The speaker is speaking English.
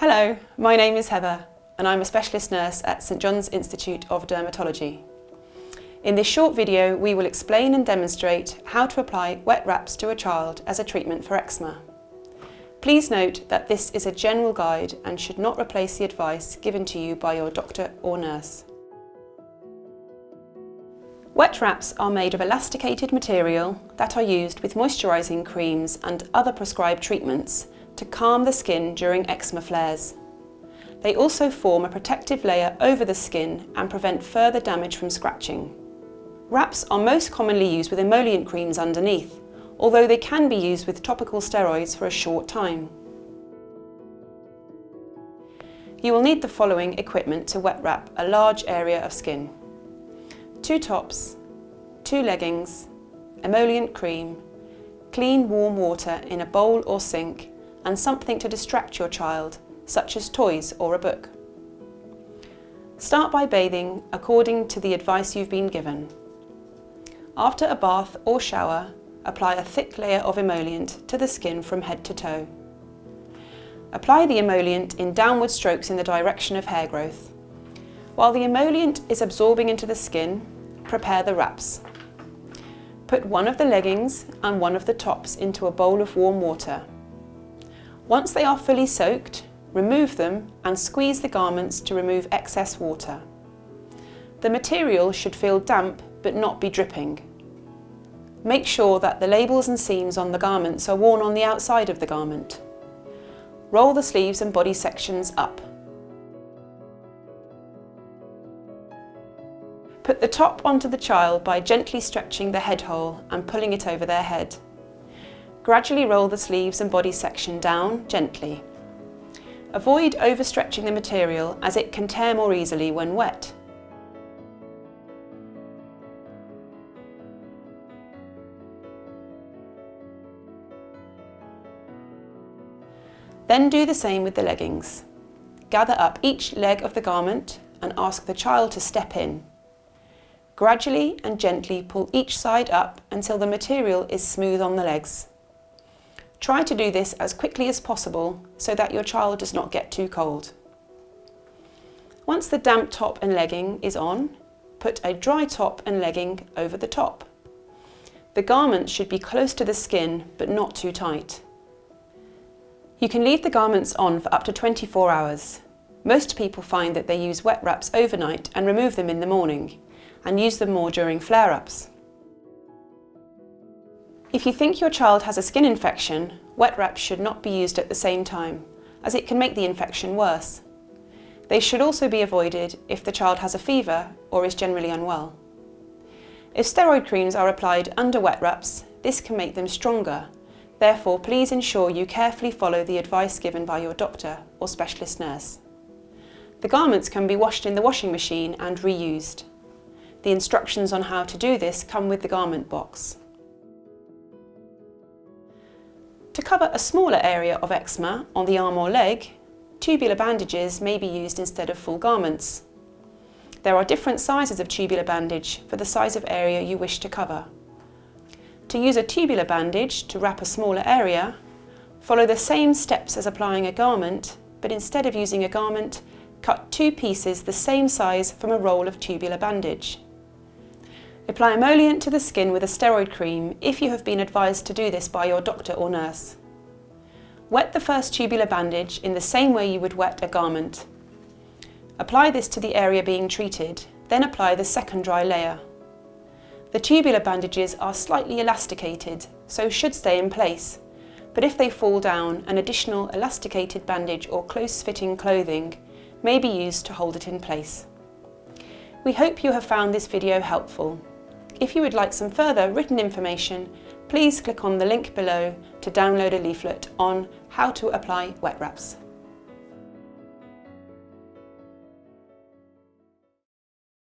Hello, my name is Heather and I'm a specialist nurse at St John's Institute of Dermatology. In this short video we will explain and demonstrate how to apply wet wraps to a child as a treatment for eczema. Please note that this is a general guide and should not replace the advice given to you by your doctor or nurse. Wet wraps are made of elasticated material that are used with moisturising creams and other prescribed treatments to calm the skin during eczema flares. They also form a protective layer over the skin and prevent further damage from scratching. Wraps are most commonly used with emollient creams underneath, although they can be used with topical steroids for a short time. You will need the following equipment to wet wrap a large area of skin: 2 tops, 2 leggings, emollient cream, clean warm water in a bowl or sink, and something to distract your child, such as toys or a book. Start by bathing according to the advice you've been given. After a bath or shower, apply a thick layer of emollient to the skin from head to toe. Apply the emollient in downward strokes in the direction of hair growth. While the emollient is absorbing into the skin, prepare the wraps. Put one of the leggings and one of the tops into a bowl of warm water. Once they are fully soaked, remove them and squeeze the garments to remove excess water. The material should feel damp but not be dripping. Make sure that the labels and seams on the garments are worn on the outside of the garment. Roll the sleeves and body sections up. Put the top onto the child by gently stretching the head hole and pulling it over their head. Gradually roll the sleeves and body section down gently. Avoid overstretching the material as it can tear more easily when wet. Then do the same with the leggings. Gather up each leg of the garment and ask the child to step in. Gradually and gently pull each side up until the material is smooth on the legs. Try to do this as quickly as possible so that your child does not get too cold. Once the damp top and legging is on, put a dry top and legging over the top. The garment should be close to the skin but not too tight. You can leave the garments on for up to 24 hours. Most people find that they use wet wraps overnight and remove them in the morning, and use them more during flare-ups. If you think your child has a skin infection, wet wraps should not be used at the same time, as it can make the infection worse. They should also be avoided if the child has a fever or is generally unwell. If steroid creams are applied under wet wraps, this can make them stronger. Therefore, please ensure you carefully follow the advice given by your doctor or specialist nurse. The garments can be washed in the washing machine and reused. The instructions on how to do this come with the garment box. To cover a smaller area of eczema on the arm or leg, tubular bandages may be used instead of full garments. There are different sizes of tubular bandage for the size of area you wish to cover. To use a tubular bandage to wrap a smaller area, follow the same steps as applying a garment, but instead of using a garment, cut 2 pieces the same size from a roll of tubular bandage. Apply emollient to the skin with a steroid cream if you have been advised to do this by your doctor or nurse. Wet the first tubular bandage in the same way you would wet a garment. Apply this to the area being treated, then apply the second dry layer. The tubular bandages are slightly elasticated, so should stay in place, but if they fall down, an additional elasticated bandage or close-fitting clothing may be used to hold it in place. We hope you have found this video helpful. If you would like some further written information, please click on the link below to download a leaflet on how to apply wet wraps.